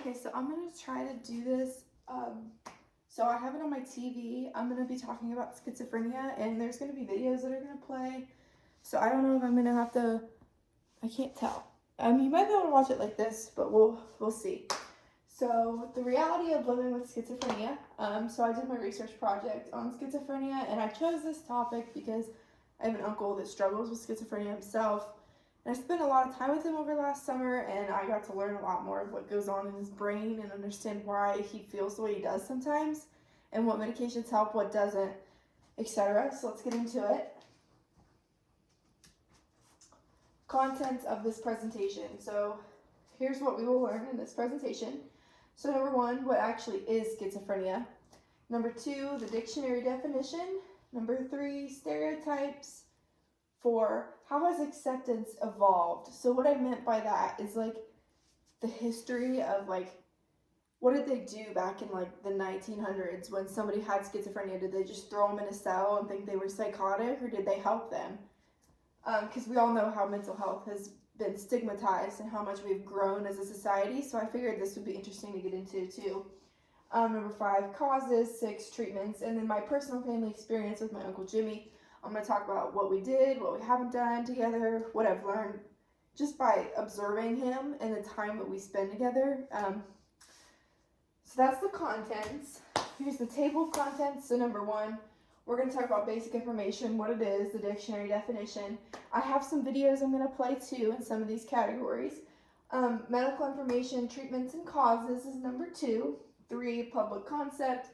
Okay, so I'm going to try to do this. So I have it on my TV. I'm going to be talking about schizophrenia, and there's going to be videos that are going to play. So I don't know if I'm going to have to, I can't tell. You might be able to watch it like this, but we'll see. So the reality of living with schizophrenia. So I did my research project on schizophrenia, and I chose this topic because I have an uncle that struggles with schizophrenia himself. And I spent a lot of time with him over last summer, and I got to learn a lot more of what goes on in his brain and understand why he feels the way he does sometimes, and what medications help, what doesn't, etc. So let's get into it. Contents of this presentation. So here's what we will learn in this presentation. So number 1, what actually is schizophrenia? Number 2, the dictionary definition. Number 3, stereotypes. 4, how has acceptance evolved? So what I meant by that is like the history of like, what did they do back in like the 1900s when somebody had schizophrenia? Did they just throw them in a cell and think they were psychotic, or did they help them? Because we all know how mental health has been stigmatized and how much we've grown as a society, so I figured this would be interesting to get into too. Number 5, causes. 6, treatments. And then my personal family experience with my Uncle Jimmy. I'm going to talk about what we did, what we haven't done together, what I've learned just by observing him and the time that we spend together. So that's the contents. Here's the table of contents. So number 1, we're going to talk about basic information, what it is, the dictionary definition. I have some videos I'm going to play too in some of these categories. Medical information, treatments and causes is number 2. 3, public concept.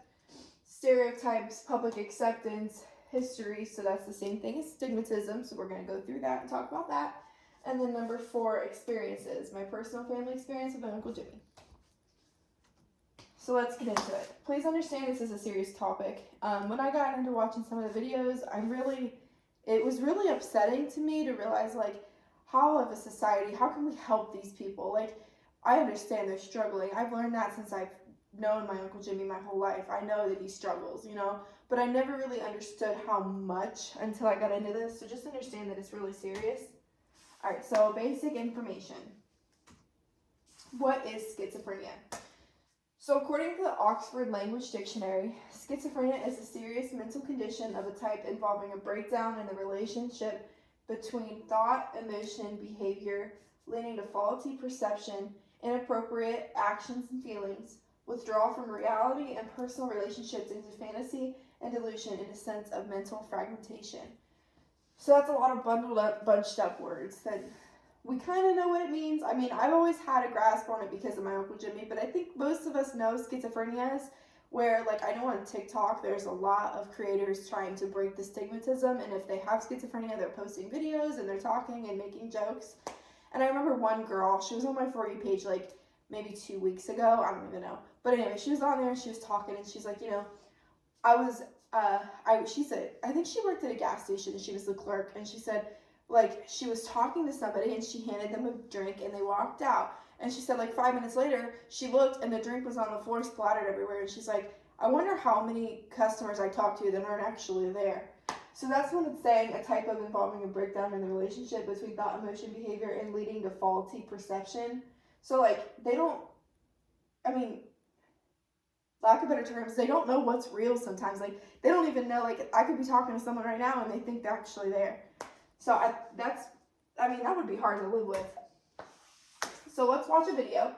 Stereotypes, public acceptance. History, so that's the same thing as stigmatism, so we're going to go through that and talk about that. And then number 4, experiences, my personal family experience with my Uncle Jimmy. So let's get into it. Please understand this is a serious topic. When I got into watching some of the videos, it was really upsetting to me to realize, like, how of a society, how can we help these people? Like, I understand they're struggling. I've learned that since I've known my Uncle Jimmy my whole life. I know that he struggles, but I never really understood how much until I got into this. So just understand that it's really serious. All right, so basic information. What is schizophrenia? So according to the Oxford Language Dictionary, schizophrenia is a serious mental condition of a type involving a breakdown in the relationship between thought, emotion, behavior, leading to faulty perception, inappropriate actions and feelings, withdrawal from reality and personal relationships into fantasy and delusion in a sense of mental fragmentation. So that's a lot of bunched up words that we kind of know what it means. I mean, I've always had a grasp on it because of my Uncle Jimmy, but I think most of us know schizophrenia is, where, like, I know on TikTok there's a lot of creators trying to break the stigmatism, and if they have schizophrenia, they're posting videos and they're talking and making jokes. And I remember one girl, she was on my For You page like maybe 2 weeks ago, I don't even know. But anyway, she was on there and she was talking, and she's like, she said, I think she worked at a gas station and she was the clerk, and she said, like, she was talking to somebody and she handed them a drink and they walked out. And she said, like, 5 minutes later, she looked and the drink was on the floor splattered everywhere. And she's like, I wonder how many customers I talked to that aren't actually there. So that's when it's saying a type of involving a breakdown in the relationship between thought, emotion, behavior, and leading to faulty perception. So, like, lack of better terms, they don't know what's real sometimes. Like, they don't even know, like, I could be talking to someone right now and they think they're actually there. So that would be hard to live with. So let's watch a video.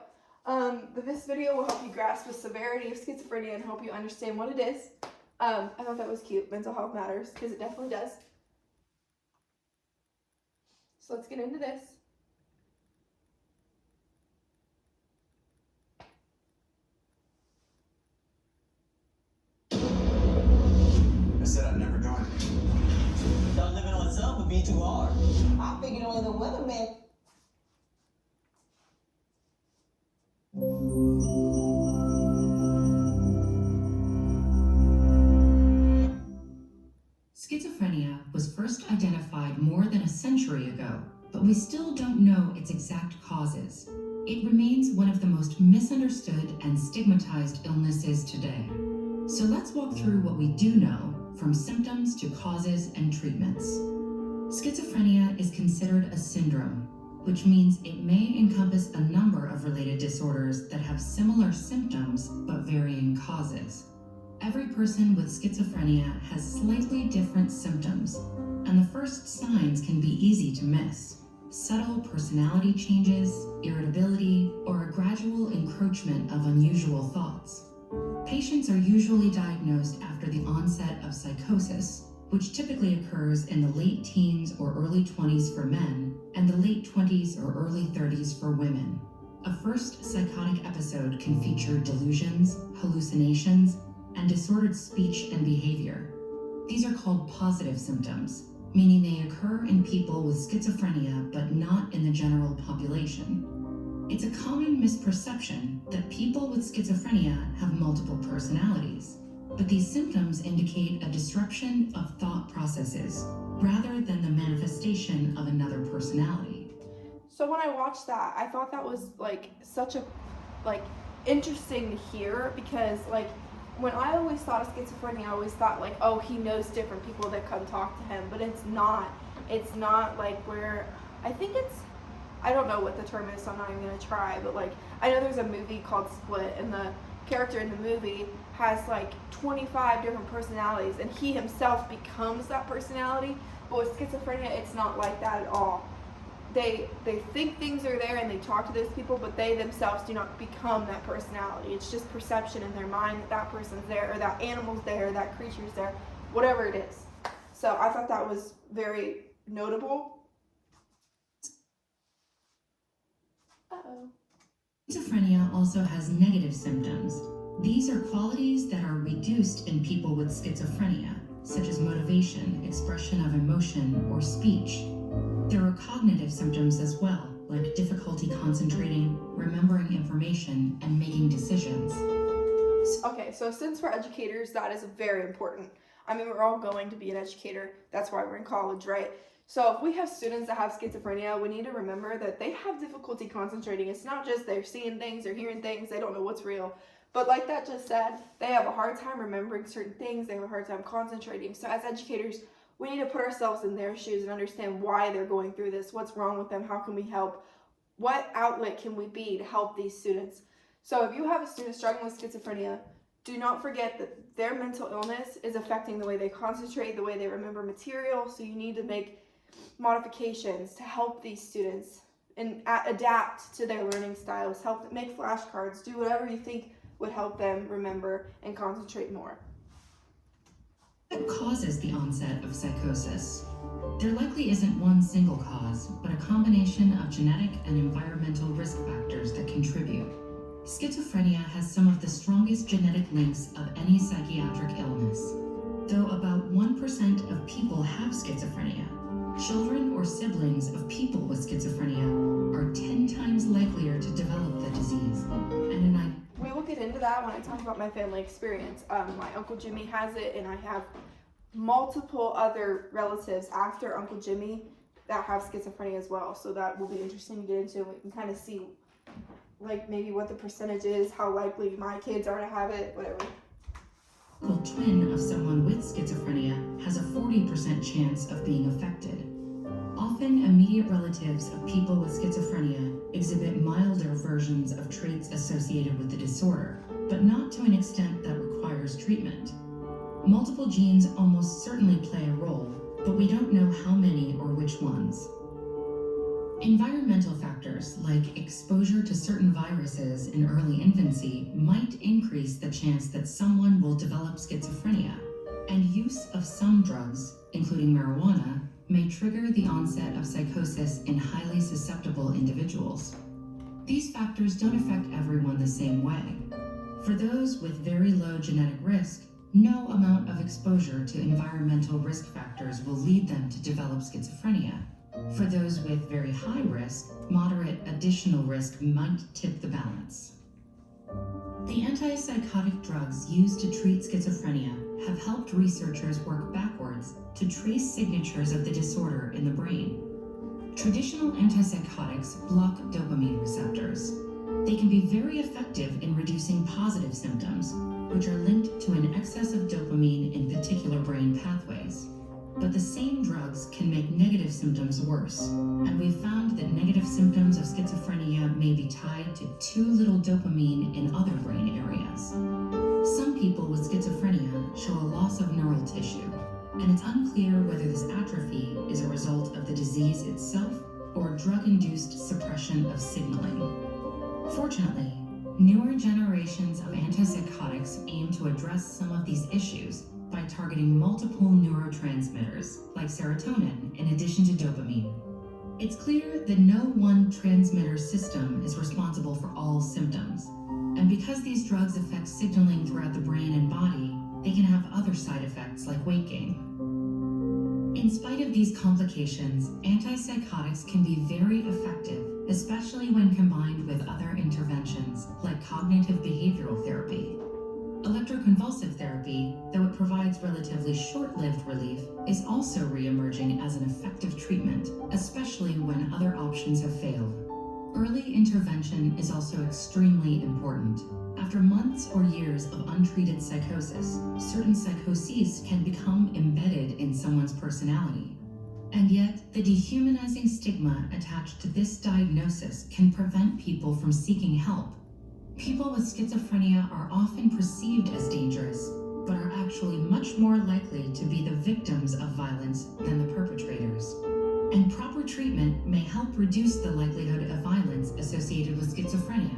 This video will help you grasp the severity of schizophrenia and help you understand what it is. I thought that was cute. Mental health matters, because it definitely does. So let's get into this. I said I'd never join. Thought living on some would be too hard. I figured only the weatherman. Schizophrenia was first identified more than a century ago, but we still don't know its exact causes. It remains one of the most misunderstood and stigmatized illnesses today. So let's walk through what we do know, from symptoms to causes and treatments. Schizophrenia is considered a syndrome, which means it may encompass a number of related disorders that have similar symptoms but varying causes. Every person with schizophrenia has slightly different symptoms, and the first signs can be easy to miss. Subtle personality changes, irritability, or a gradual encroachment of unusual thoughts. Patients are usually diagnosed after the onset of psychosis, which typically occurs in the late teens or early 20s for men and the late 20s or early 30s for women. A first psychotic episode can feature delusions, hallucinations, and disordered speech and behavior. These are called positive symptoms, meaning they occur in people with schizophrenia but not in the general population. It's a common misperception that people with schizophrenia have multiple personalities, but these symptoms indicate a disruption of thought processes rather than the manifestation of another personality. So when I watched that, I thought that was such a interesting to hear, because when I always thought of schizophrenia, I always thought oh, he knows different people that come talk to him, but it's not where I think I don't know what the term is, so I'm not even gonna try, but I know there's a movie called Split, and the character in the movie has 25 different personalities, and he himself becomes that personality. But with schizophrenia, it's not like that at all. They think things are there and they talk to those people, but they themselves do not become that personality. It's just perception in their mind that that person's there, or that animal's there, or that creature's there, whatever it is. So I thought that was very notable. Schizophrenia also has negative symptoms. These are qualities that are reduced in people with schizophrenia, such as motivation, expression of emotion, or speech. There are cognitive symptoms as well, like difficulty concentrating, remembering information, and making decisions. Okay, so since we're educators, that is very important. I mean, we're all going to be an educator. That's why we're in college, right? So if we have students that have schizophrenia, we need to remember that they have difficulty concentrating. It's not just they're seeing things or hearing things, they don't know what's real. But like that just said, they have a hard time remembering certain things, they have a hard time concentrating. So as educators, we need to put ourselves in their shoes and understand why they're going through this, what's wrong with them, how can we help, what outlet can we be to help these students. So if you have a student struggling with schizophrenia, do not forget that their mental illness is affecting the way they concentrate, the way they remember material, so you need to make modifications to help these students and adapt to their learning styles, help them make flashcards, do whatever you think would help them remember and concentrate more. What causes the onset of psychosis? There likely isn't one single cause, but a combination of genetic and environmental risk factors that contribute. Schizophrenia has some of the strongest genetic links of any psychiatric illness. Though about 1% of people have schizophrenia, children or siblings of people with schizophrenia are 10 times likelier to develop the disease. We will get into that when I talk about my family experience. My Uncle Jimmy has it, and I have multiple other relatives after Uncle Jimmy that have schizophrenia as well. So that will be interesting to get into. We can kind of see maybe what the percentage is, how likely my kids are to have it, whatever. The twin of someone with schizophrenia has a 40% chance of being affected. Often, immediate relatives of people with schizophrenia exhibit milder versions of traits associated with the disorder, but not to an extent that requires treatment. Multiple genes almost certainly play a role, but we don't know how many or which ones. Environmental factors like exposure to certain viruses in early infancy might increase the chance that someone will develop schizophrenia, and use of some drugs, including marijuana, may trigger the onset of psychosis in highly susceptible individuals. These factors don't affect everyone the same way. For those with very low genetic risk, no amount of exposure to environmental risk factors will lead them to develop schizophrenia. For those with very high risk, moderate additional risk might tip the balance. The antipsychotic drugs used to treat schizophrenia have helped researchers work backwards to trace signatures of the disorder in the brain. Traditional antipsychotics block dopamine receptors. They can be very effective in reducing positive symptoms, which are linked to an excess of dopamine in particular brain pathways. But the same drugs can make negative symptoms worse, and we've found that negative symptoms of schizophrenia may be tied to too little dopamine in other brain areas. Some people with schizophrenia show a loss of neural tissue, and it's unclear whether this atrophy is a result of the disease itself or drug-induced suppression of signaling. Fortunately, newer generations of antipsychotics aim to address some of these issues by targeting multiple neurotransmitters, like serotonin, in addition to dopamine. It's clear that no one transmitter system is responsible for all symptoms, and because these drugs affect signaling throughout the brain and body, they can have other side effects like weight gain. In spite of these complications, antipsychotics can be very effective, especially when combined with other interventions like cognitive behavioral therapy. Electroconvulsive therapy, though it provides relatively short-lived relief, is also re-emerging as an effective treatment, especially when other options have failed. Early intervention is also extremely important. After months or years of untreated psychosis, certain psychoses can become embedded in someone's personality. And yet, the dehumanizing stigma attached to this diagnosis can prevent people from seeking help. People with schizophrenia are often perceived as dangerous, but are actually much more likely to be the victims of violence than the perpetrators. And proper treatment may help reduce the likelihood of violence associated with schizophrenia.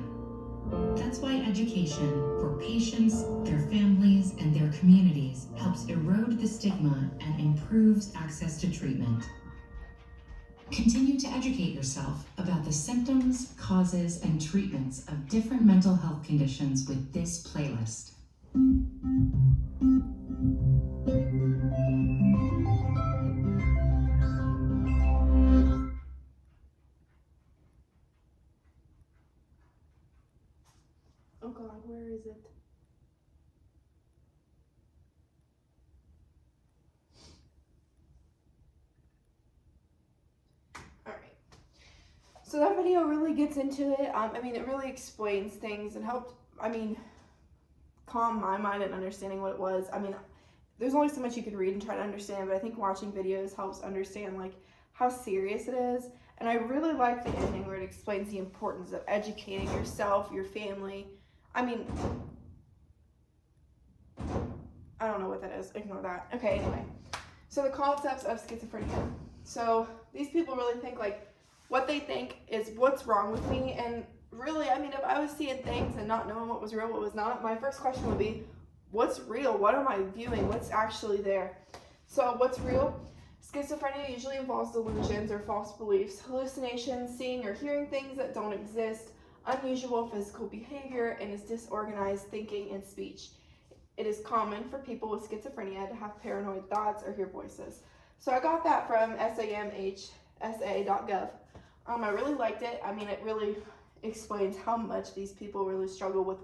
That's why education for patients, their families, and their communities helps erode the stigma and improves access to treatment. Continue to educate yourself about the symptoms, causes, and treatments of different mental health conditions with this playlist. Oh God, where is it? Alright. So that video really gets into it. It really explains things and helped, calm my mind and understanding what it was. There's only so much you can read and try to understand, but I think watching videos helps understand, how serious it is. And I really like the ending where it explains the importance of educating yourself, your family. I don't know what that is. Ignore that. Okay, anyway. So the concepts of schizophrenia. So these people really think what they think is what's wrong with me. And really, if I was seeing things and not knowing what was real, what was not, my first question would be, what's real? What am I viewing? What's actually there? So what's real? Schizophrenia usually involves delusions or false beliefs, hallucinations, seeing or hearing things that don't exist, unusual physical behavior, and is disorganized thinking and speech. It is common for people with schizophrenia to have paranoid thoughts or hear voices. So I got that from samhsa.gov. I really liked it. It really explains how much these people really struggle with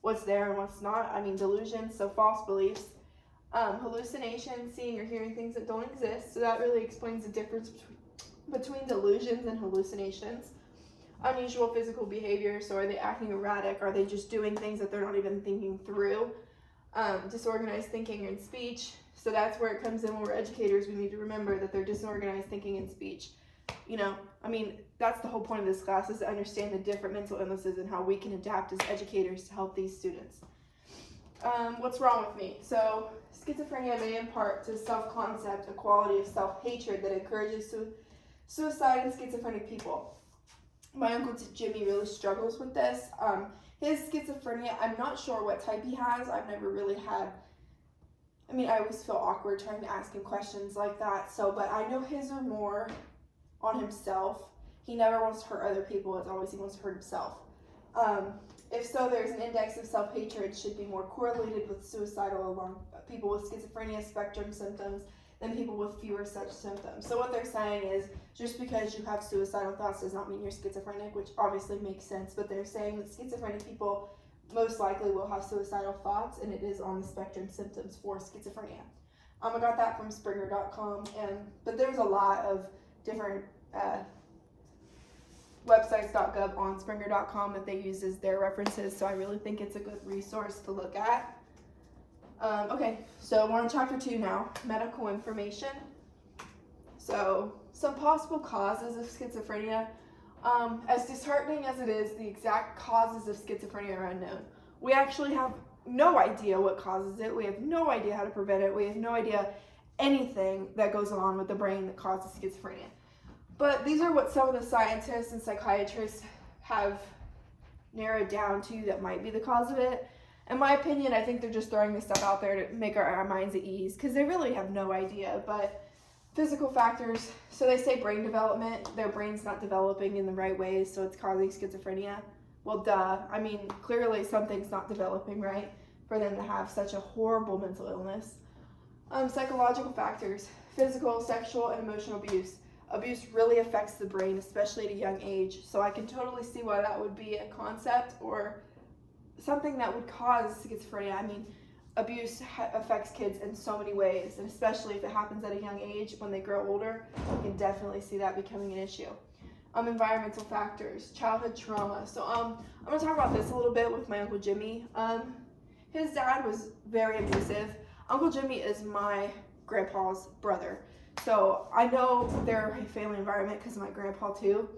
what's there and what's not. Delusions, so false beliefs. Hallucinations, seeing or hearing things that don't exist. So that really explains the difference between delusions and hallucinations. Unusual physical behavior, so are they acting erratic? Are they just doing things that they're not even thinking through? Disorganized thinking and speech. So that's where it comes in when we're educators. We need to remember that they're disorganized thinking and speech. That's the whole point of this class, is to understand the different mental illnesses and how we can adapt as educators to help these students. What's wrong with me? So schizophrenia may impart to self-concept a quality of self-hatred that encourages suicide in schizophrenic people. My uncle Jimmy really struggles with this. His schizophrenia, I'm not sure what type he has. I've never really had, I always feel awkward trying to ask him questions like that. But I know his are more on himself. He never wants to hurt other people. It's always he wants to hurt himself. If so, there's an index of self-hatred should be more correlated with suicidal among people with schizophrenia spectrum symptoms than people with fewer such symptoms. So what they're saying is, just because you have suicidal thoughts does not mean you're schizophrenic, which obviously makes sense, but they're saying that schizophrenic people most likely will have suicidal thoughts, and it is on the spectrum symptoms for schizophrenia. I got that from Springer.com, but there's a lot of different websites.gov on Springer.com that they use as their references, so I really think it's a good resource to look at. Okay, so we're on chapter 2 now, medical information. So, some possible causes of schizophrenia. As disheartening as it is, the exact causes of schizophrenia are unknown. We actually have no idea what causes it. We have no idea how to prevent it. We have no idea anything that goes on with the brain that causes schizophrenia. But these are what some of the scientists and psychiatrists have narrowed down to that might be the cause of it. In my opinion, I think they're just throwing this stuff out there to make our minds at ease because they really have no idea. But physical factors, so they say brain development, their brain's not developing in the right ways, so it's causing schizophrenia. Well, duh. I mean, clearly something's not developing right for them to have such a horrible mental illness. Psychological factors, physical, sexual, and emotional abuse. Abuse really affects the brain, especially at a young age, so I can totally see why that would be a concept or something that would cause schizophrenia. I mean, abuse affects kids in so many ways, and especially if it happens at a young age, when they grow older, you can definitely see that becoming an issue. Environmental factors, childhood trauma. So I'm going to talk about this a little bit with my Uncle Jimmy. His dad was very abusive. Uncle Jimmy is my grandpa's brother. So I know their family environment because of my grandpa too.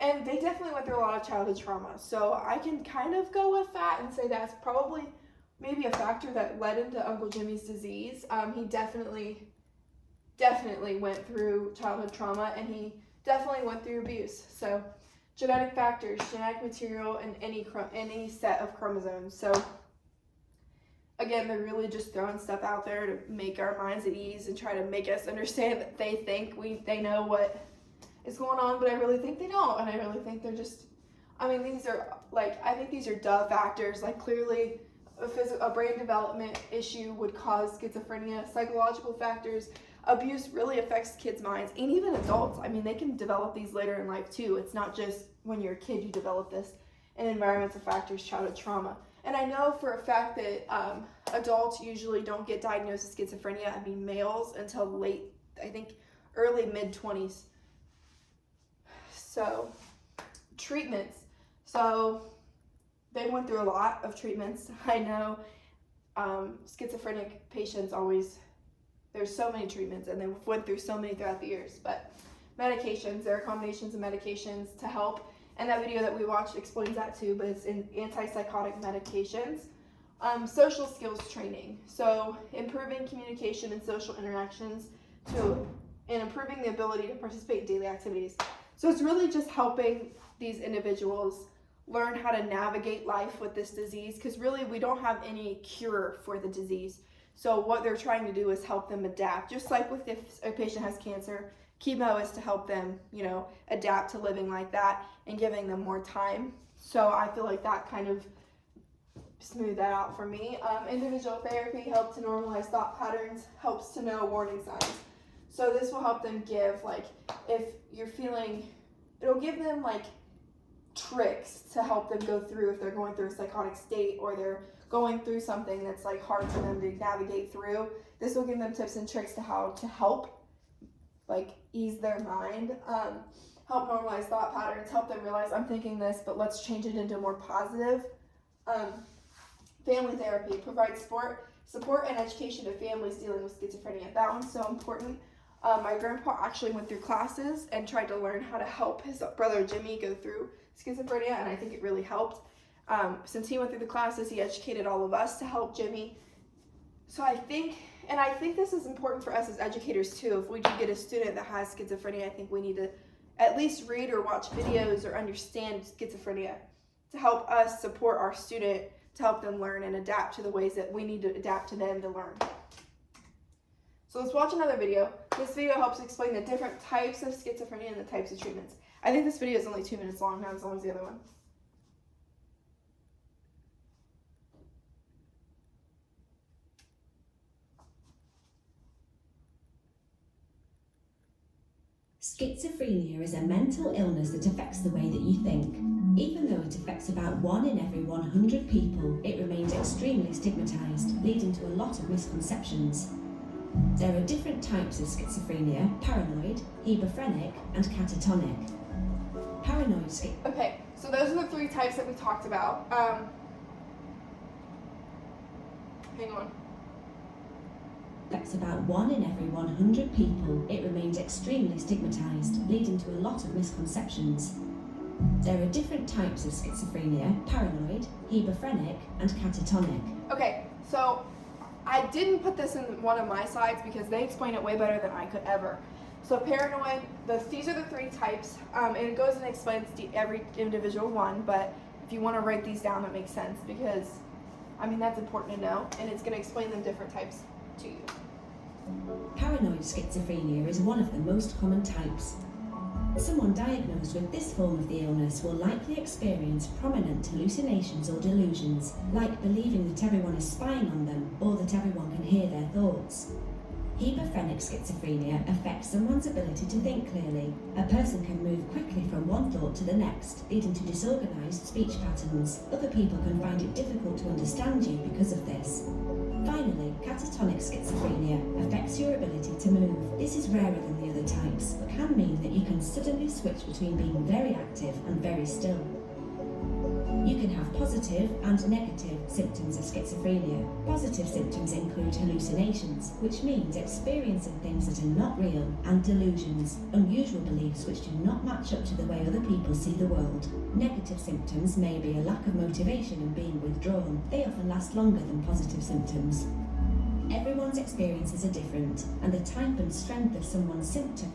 And they definitely went through a lot of childhood trauma. So I can kind of go with that and say that's probably maybe a factor that led into Uncle Jimmy's disease. He definitely went through childhood trauma, and he definitely went through abuse. So genetic factors, genetic material, and any set of chromosomes. So again, they're really just throwing stuff out there to make our minds at ease and try to make us understand that they think they know what is going on, but I really think they don't, and I really think they're just, I mean, these are, like, I think these are duh factors. Like, clearly a brain development issue would cause schizophrenia. Psychological factors, abuse really affects kids' minds, and even adults. I mean, they can develop these later in life too. It's not just when you're a kid you develop this. And environmental factors, childhood trauma. And I know for a fact that adults usually don't get diagnosed with schizophrenia, I mean males, until late, I think early mid-20s. So, treatments. So, they went through a lot of treatments. I know schizophrenic patients always, there's so many treatments, and they went through so many throughout the years. But medications, there are combinations of medications to help. And that video that we watched explains that too, but it's in antipsychotic medications. Social skills training. So improving communication and social interactions and improving the ability to participate in daily activities. So it's really just helping these individuals learn how to navigate life with this disease, because really we don't have any cure for the disease. So what they're trying to do is help them adapt. Just like with if a patient has cancer, chemo is to help them, adapt to living like that and giving them more time. So I feel like that kind of smoothed that out for me. Individual therapy helps to normalize thought patterns, helps to know warning signs. So this will help them give, like, if you're feeling, it'll give them, like, tricks to help them go through if they're going through a psychotic state or they're going through something that's, like, hard for them to navigate through. This will give them tips and tricks to how to help, like, ease their mind, help normalize thought patterns, help them realize I'm thinking this, but let's change it into more positive. Family therapy provides support and education to families dealing with schizophrenia. That one's so important. My grandpa actually went through classes and tried to learn how to help his brother Jimmy go through schizophrenia, and I think it really helped. Since he went through the classes, he educated all of us to help Jimmy. So I think this is important for us as educators too. If we do get a student that has schizophrenia, I think we need to at least read or watch videos or understand schizophrenia to help us support our student, to help them learn and adapt to the ways that we need to adapt to them to learn. So let's watch another video. This video helps explain the different types of schizophrenia and the types of treatments. I think this video is only 2 minutes long, not as long as the other one. Schizophrenia is a mental illness that affects the way that you think. Even though it affects about 1 in every 100 people, it remains extremely stigmatized, leading to a lot of misconceptions. There are different types of schizophrenia: paranoid, hebephrenic, and catatonic. Paranoid schizophrenia. Okay, so those are the 3 types that we talked about. Hang on. affects about 1 in every 100 people, it remains extremely stigmatized, leading to a lot of misconceptions. There are different types of schizophrenia: paranoid, hebephrenic, and catatonic. Okay, so I didn't put this in one of my slides because they explain it way better than I could ever. So paranoid, these are the 3 types, and it goes and explains every individual one, but if you want to write these down, that makes sense because, I mean, that's important to know, and it's going to explain the different types to you. Paranoid schizophrenia is one of the most common types. Someone diagnosed with this form of the illness will likely experience prominent hallucinations or delusions, like believing that everyone is spying on them or that everyone can hear their thoughts. Hebephrenic schizophrenia affects someone's ability to think clearly. A person can move quickly from one thought to the next, leading to disorganized speech patterns. Other people can find it difficult to understand you because of this. Finally, catatonic schizophrenia affects your ability to move. This is rarer than the other types, but can mean that you can suddenly switch between being very active and very still. You can have positive and negative symptoms of schizophrenia. Positive symptoms include hallucinations, which means experiencing things that are not real, and delusions, unusual beliefs which do not match up to the way other people see the world. Negative symptoms may be a lack of motivation and being withdrawn. They often last longer than positive symptoms. Everyone's experiences are different, and the type and strength of someone's symptom.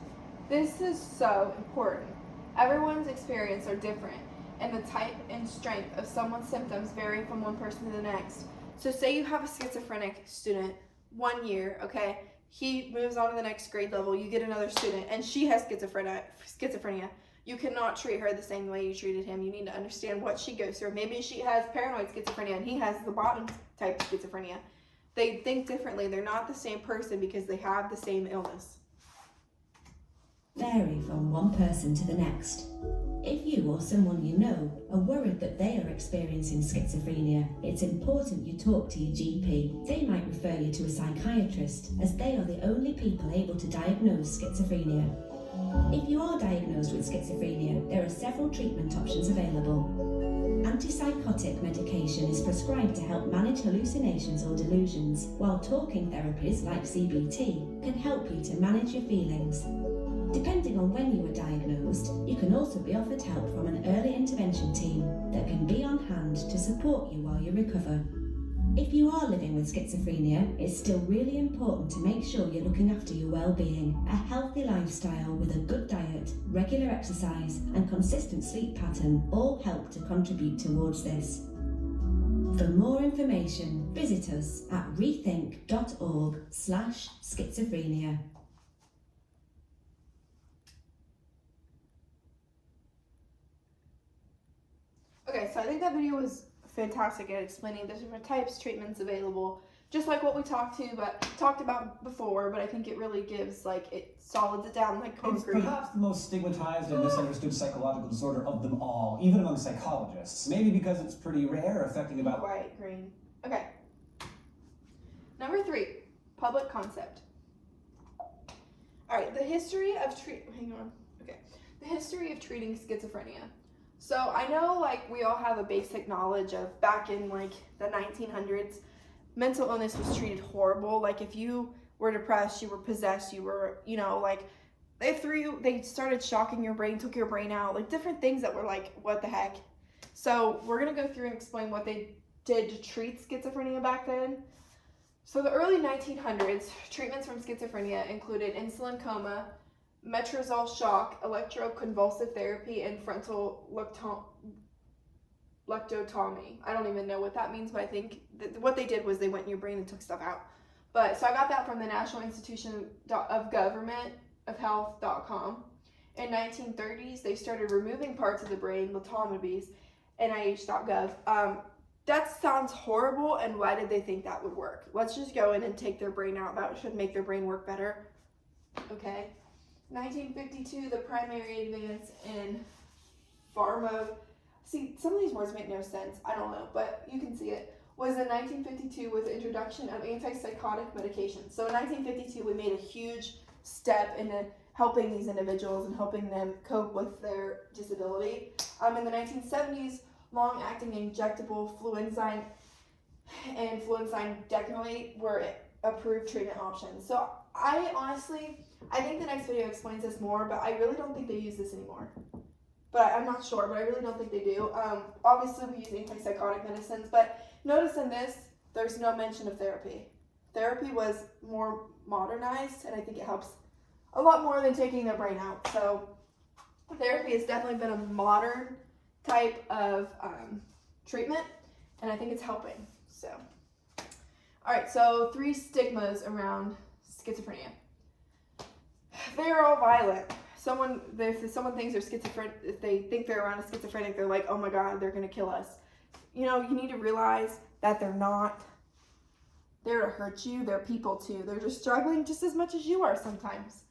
This is so important. Everyone's experience are different, and the type and strength of someone's symptoms vary from one person to the next. So say you have a schizophrenic student 1 year, okay? He moves on to the next grade level, you get another student, and she has schizophrenia. You cannot treat her the same way you treated him. You need to understand what she goes through. Maybe she has paranoid schizophrenia and he has the bottom type of schizophrenia. They think differently. They're not the same person because they have the same illness. Vary from one person to the next. If you or someone you know are worried that they are experiencing schizophrenia, it's important you talk to your GP. They might refer you to a psychiatrist, as they are the only people able to diagnose schizophrenia. If you are diagnosed with schizophrenia, there are several treatment options available. Antipsychotic medication is prescribed to help manage hallucinations or delusions, while talking therapies like CBT can help you to manage your feelings. Depending on when you were diagnosed, you can also be offered help from an early intervention team that can be on hand to support you while you recover. If you are living with schizophrenia, it's still really important to make sure you're looking after your well-being. A healthy lifestyle with a good diet, regular exercise, and consistent sleep pattern all help to contribute towards this. For more information, visit us at rethink.org/schizophrenia. Okay, so I think that video was fantastic at explaining the different types, treatments available, just like what we talked about before, but I think it really gives, it solids it down like concrete. It's perhaps the most stigmatized and misunderstood psychological disorder of them all, even among psychologists. Maybe because it's pretty rare, affecting about... Right, green. Okay. Number 3, public concept. Alright, the history of treating schizophrenia. So I know we all have a basic knowledge of back in the 1900s, mental illness was treated horrible. If you were depressed, you were possessed, you were, they started shocking your brain, took your brain out, different things that were what the heck. So we're going to go through and explain what they did to treat schizophrenia back then. So the early 1900s, treatments from schizophrenia included insulin coma, Metrazole shock, electroconvulsive therapy, and frontal lectotomy. I don't even know what that means, but I think what they did was they went in your brain and took stuff out. So I got that from the National Institution of Government of Health.com. In 1930s, they started removing parts of the brain, lobotomies, NIH.gov. That sounds horrible, and why did they think that would work? Let's just go in and take their brain out. That should make their brain work better. Okay. 1952, the primary advance in pharma. See, some of these words make no sense. I don't know, but you can see it. Was in 1952 with the introduction of antipsychotic medications. So in 1952, we made a huge step into helping these individuals and helping them cope with their disability. In the 1970s, long-acting injectable fluenzine and fluenzine decanoate were approved treatment options. So I think the next video explains this more, but I really don't think they use this anymore. But I'm not sure, but I really don't think they do. Obviously we use antipsychotic medicines, but notice in this, there's no mention of therapy. Therapy was more modernized, and I think it helps a lot more than taking their brain out. So therapy has definitely been a modern type of treatment, and I think it's helping. So, all right, so 3 stigmas around schizophrenia. They are all violent. If someone thinks they're schizophrenic, if they think they're around a schizophrenic, they're like, oh my God, they're gonna kill us. You know, you need to realize that they're not there to hurt you. They're people too. They're just struggling just as much as you are sometimes.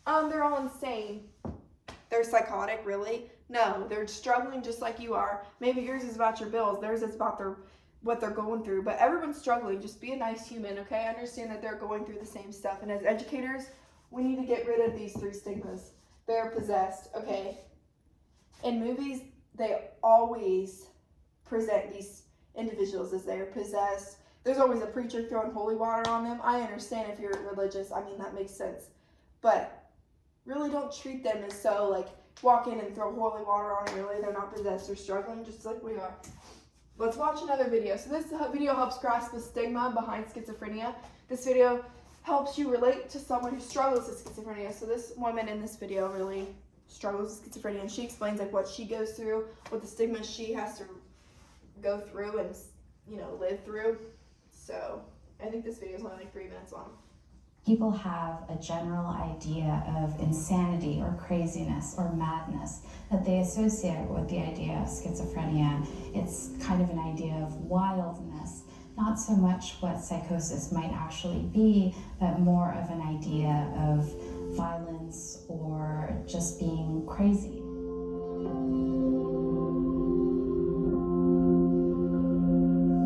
They're all insane. They're psychotic, really? No, they're struggling just like you are. Maybe yours is about your bills. Theirs is about what they're going through. But everyone's struggling. Just be a nice human, okay? Understand that they're going through the same stuff. And as educators, we need to get rid of these 3 stigmas. They're possessed, okay? In movies, they always present these individuals as they're possessed. There's always a preacher throwing holy water on them. I understand if you're religious. I mean, that makes sense. But really don't treat them as so, like, walk in and throw holy water on them. Really, they're not possessed. They're struggling just like we are. Let's watch another video. So this video helps grasp the stigma behind schizophrenia. This video helps you relate to someone who struggles with schizophrenia. So this woman in this video really struggles with schizophrenia, and she explains like what she goes through, what the stigma she has to go through and, you know, live through. So I think this video is only like 3 minutes long. People have a general idea of insanity or craziness or madness that they associate with the idea of schizophrenia. It's kind of an idea of wildness, not so much what psychosis might actually be, but more of an idea of violence or just being crazy.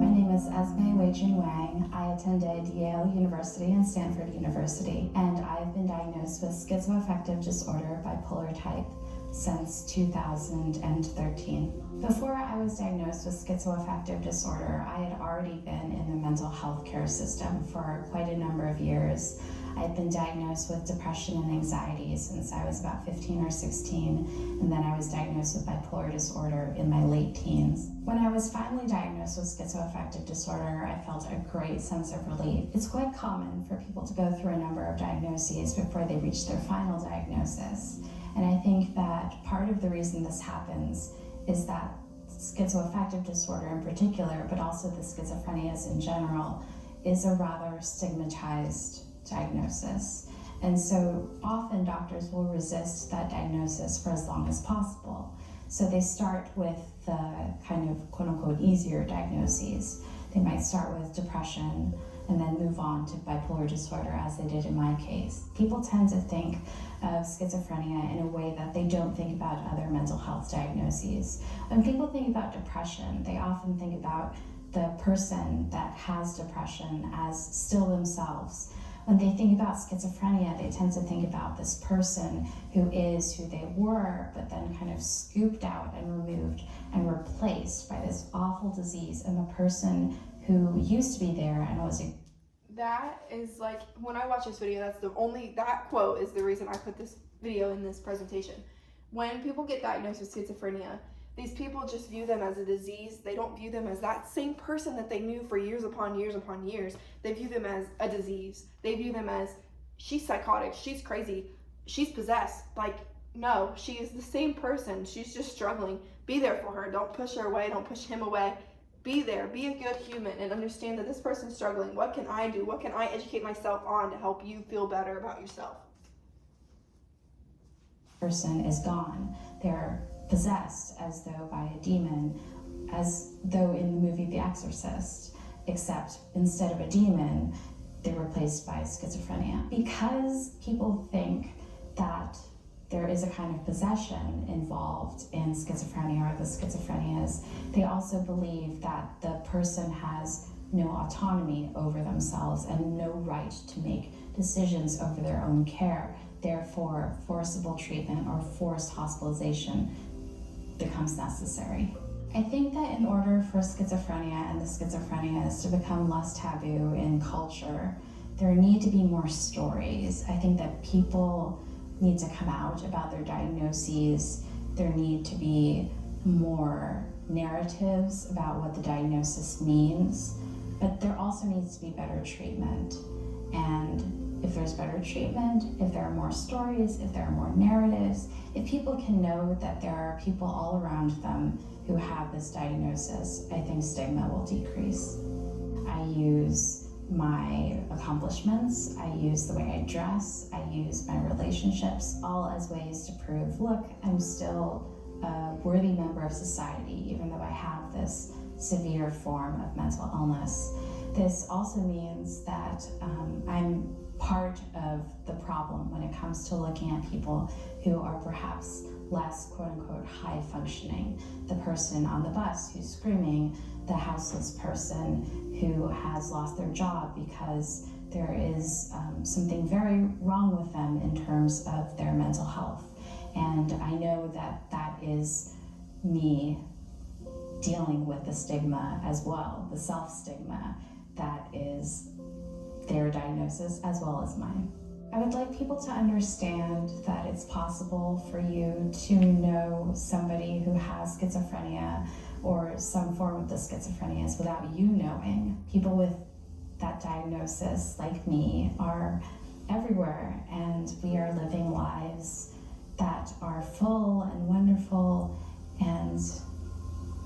My name is Esme Wei-Jun Wang. I attended Yale University and Stanford University, and I've been diagnosed with schizoaffective disorder bipolar type since 2013. Before I was diagnosed with schizoaffective disorder, I had already been in the mental health care system for quite a number of years. I had been diagnosed with depression and anxiety since I was about 15 or 16, and then I was diagnosed with bipolar disorder in my late teens. When I was finally diagnosed with schizoaffective disorder, I felt a great sense of relief. It's quite common for people to go through a number of diagnoses before they reach their final diagnosis. And I think that part of the reason this happens is that schizoaffective disorder in particular, but also the schizophrenias in general, is a rather stigmatized diagnosis. And so often doctors will resist that diagnosis for as long as possible. So they start with the kind of quote unquote easier diagnoses. They might start with depression and then move on to bipolar disorder, as they did in my case. People tend to think of schizophrenia in a way that they don't think about other mental health diagnoses. When people think about depression, they often think about the person that has depression as still themselves. When they think about schizophrenia, they tend to think about this person who is who they were, but then kind of scooped out and removed and replaced by this awful disease and the person who used to be there and was a... That is like, when I watch this video, that quote is the reason I put this video in this presentation. When people get diagnosed with schizophrenia, these people just view them as a disease. They don't view them as that same person that they knew for years upon years upon years. They view them as a disease. They view them as, she's psychotic, she's crazy, she's possessed. Like, no, she is the same person. She's just struggling. Be there for her. Don't push her away. Don't push him away. Be there. Be a good human and understand that this person's struggling. What can I do? What can I educate myself on to help you feel better about yourself? Person is gone. They're possessed as though by a demon, as though in the movie The Exorcist, except instead of a demon, they're replaced by schizophrenia. Because people think that there is a kind of possession involved in schizophrenia or the schizophrenias, they also believe that the person has no autonomy over themselves and no right to make decisions over their own care. Therefore, forcible treatment or forced hospitalization becomes necessary. I think that in order for schizophrenia and the schizophrenias to become less taboo in culture, there need to be more stories. I think that people need to come out about their diagnoses. There need to be more narratives about what the diagnosis means, but there also needs to be better treatment. And if there's better treatment, if there are more stories, if there are more narratives, if people can know that there are people all around them who have this diagnosis, I think stigma will decrease. I use my accomplishments, I use the way I dress, I use my relationships, all as ways to prove, look, I'm still a worthy member of society, even though I have this severe form of mental illness. This also means that I'm part of the problem when it comes to looking at people who are perhaps less quote-unquote high functioning. The person on the bus who's screaming, the houseless person who has lost their job because there is something very wrong with them in terms of their mental health. And I know that that is me dealing with the stigma as well, the self-stigma that is their diagnosis as well as mine. I would like people to understand that it's possible for you to know somebody who has schizophrenia or some form of the schizophrenia without you knowing. People with that diagnosis, like me, are everywhere, and we are living lives that are full and wonderful, and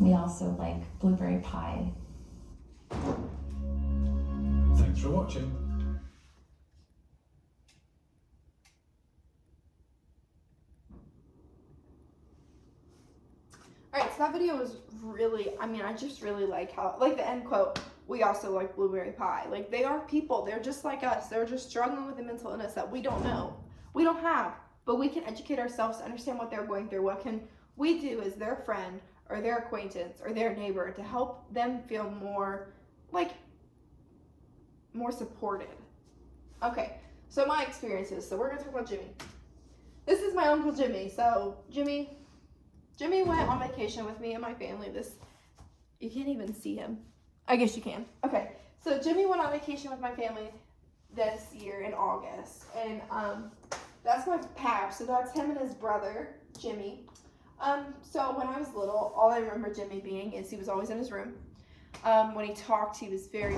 we also like blueberry pie. Thanks for watching. Alright, so that video was really, I just really like how, like the end quote, we also like blueberry pie. Like, they are people, they're just like us, they're just struggling with a mental illness that we don't know, we don't have, but we can educate ourselves to understand what they're going through. What can we do as their friend or their acquaintance or their neighbor to help them feel more, more supported? Okay, so my experiences, so we're gonna talk about Jimmy. This is my Uncle Jimmy. So Jimmy went on vacation with me and my family. You can't even see him. I guess you can. Okay, so Jimmy went on vacation with my family this year in August, and that's my pap. So that's him and his brother, Jimmy. So when I was little, all I remember Jimmy being is he was always in his room. When he talked, he was very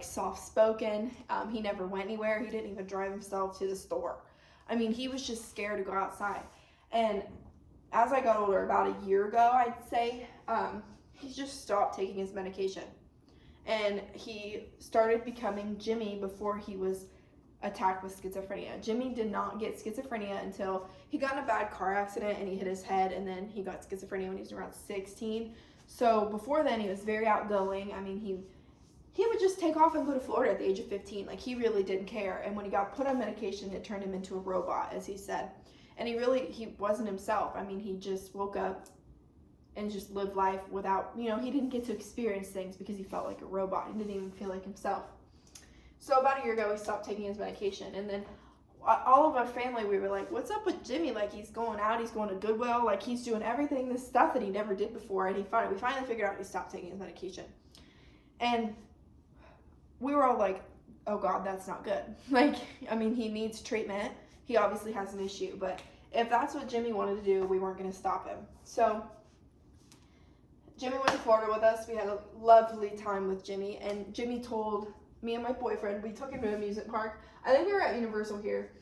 soft-spoken. He never went anywhere. He didn't even drive himself to the store. He was just scared to go outside. And as I got older, about a year ago, I'd say, he just stopped taking his medication. And he started becoming Jimmy before he was attacked with schizophrenia. Jimmy did not get schizophrenia until he got in a bad car accident and he hit his head, and then he got schizophrenia when he was around 16. So before then, he was very outgoing. He would just take off and go to Florida at the age of 15. He really didn't care. And when he got put on medication, it turned him into a robot, as he said. And he wasn't himself. He just woke up and just lived life without, he didn't get to experience things because he felt like a robot. He didn't even feel like himself. So about a year ago, he stopped taking his medication. And then all of our family, we were like, what's up with Jimmy? He's going out, he's going to Goodwill, he's doing everything, this stuff that he never did before. And we finally figured out he stopped taking his medication. And we were all like, oh God, that's not good. He needs treatment. He obviously has an issue, but if that's what Jimmy wanted to do, we weren't going to stop him. So Jimmy went to Florida with us. We had a lovely time with Jimmy, and Jimmy told me and my boyfriend, we took him to an amusement park. I think we were at Universal here,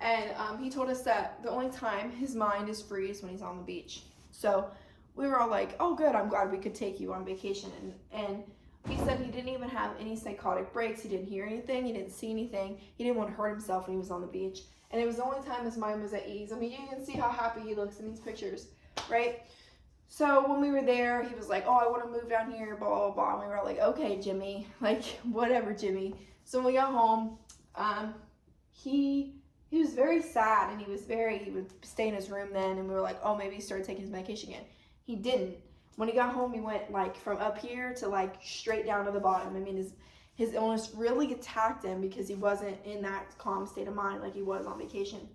and he told us that the only time his mind is free is when he's on the beach. So we were all like, oh good, I'm glad we could take you on vacation. And he said he didn't even have any psychotic breaks. He didn't hear anything. He didn't see anything. He didn't want to hurt himself when he was on the beach. And it was the only time his mind was at ease. You can see how happy he looks in these pictures, right? So when we were there, he was like, oh, I want to move down here, blah, blah, blah. And we were like, okay, Jimmy, whatever, Jimmy. So when we got home, he was very sad, and he would stay in his room then, and we were like, oh, maybe he started taking his medication again. He didn't. When he got home, he went from up here to straight down to the bottom. His illness really attacked him because he wasn't in that calm state of mind like he was on vacation.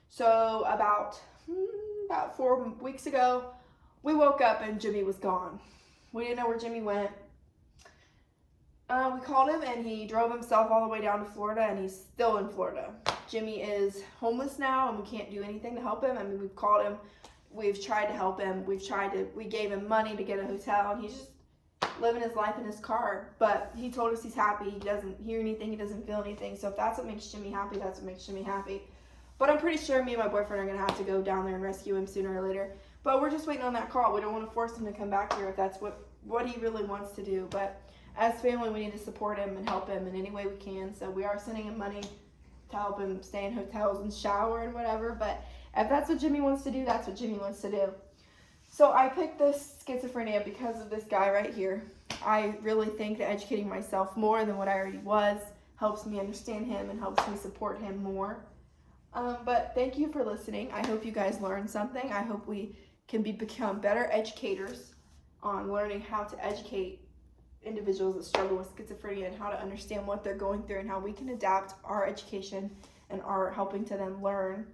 So about 4 weeks ago, we woke up and Jimmy was gone. We didn't know where Jimmy went. We called him and he drove himself all the way down to Florida and he's still in Florida. Jimmy is homeless now and we can't do anything to help him. I mean, we've called him, we've tried to help him, we gave him money to get a hotel and he's just living his life in his car. But he told us he's happy, he doesn't hear anything, he doesn't feel anything. So if that's what makes Jimmy happy, that's what makes Jimmy happy. But I'm pretty sure me and my boyfriend are gonna have to go down there and rescue him sooner or later. But we're just waiting on that call. We don't want to force him to come back here if that's what he really wants to do. But as family, we need to support him and help him in any way we can. So we are sending him money to help him stay in hotels and shower and whatever. But if that's what Jimmy wants to do, that's what Jimmy wants to do. So I picked this schizophrenia because of this guy right here. I really think that educating myself more than what I already was helps me understand him and helps me support him more. But thank you for listening. I hope you guys learned something. I hope we can become better educators on learning how to educate individuals that struggle with schizophrenia and how to understand what they're going through and how we can adapt our education and our helping to them learn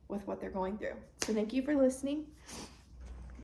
with what they're going through. So thank you for listening.